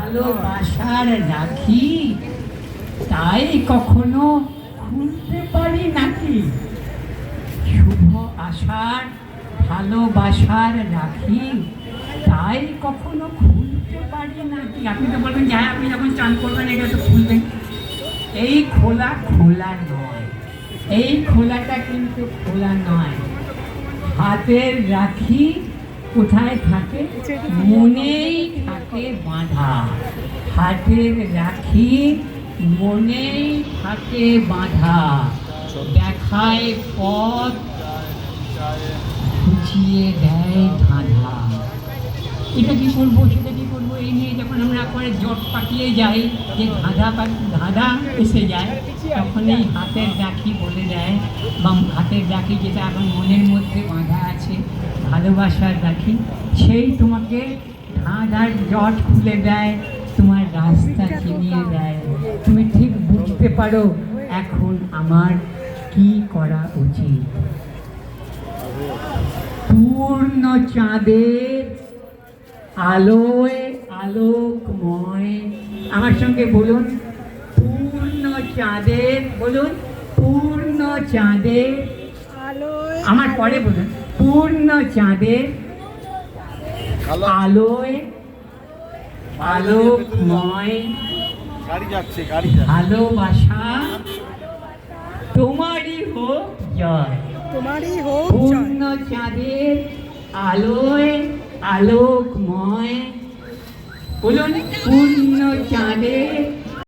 ভালোবাসার রাখি তাই কখনো খুলতে পারি নাকি? শুভ আশার ভালোবাসার রাখি তাই কখনো খুলতে পারি নাকি? আপনি তো বলবেন যে আপনি যখন চান করবেন এটা তো খুলবেন। এই খোলা খোলা নয়, এই খোলাটা কিন্তু খোলা নয়। হাতের রাখি কোথায় থাকে? মনেই থাকে বাঁধা। হাতের রাখি মনেই থাকে বাঁধা। দেখায় পথ খুঁচিয়ে দেয় ধাঁধা। এটা কি করবো সেটা কি করবো এই নিয়ে যখন আমরা পরে জট পাকিয়ে যাই, যে ধাঁধা এসে যায়, তখন এই হাতের রাখি বলে দেয়, বা হাতের রাখি যেটা এখন মনের মধ্যে বাঁধা আছে, ভালোবাসার রাখি, সেই তোমাকে ধাঁধার জট খুলে দেয়, তোমার রাস্তা চিনিয়ে দেয়। তুমি ঠিক বুঝতে পারো এখন আমার কি করা উচিত। পূর্ণ চাঁদের আলোয় আলোকময়, আমার সঙ্গে বলুন, পূর্ণ চাঁদের, বলুন পূর্ণ চাঁদের আলোয়, আমার পরে বলুন, পূর্ণ চাঁদের আলোয় আলোকময় ভালোবাসা তোমারই হোক জয়। তোমারই হোক পূর্ণ চাঁদের আলোয় আলোকময়, বলুন পূর্ণ চাঁদের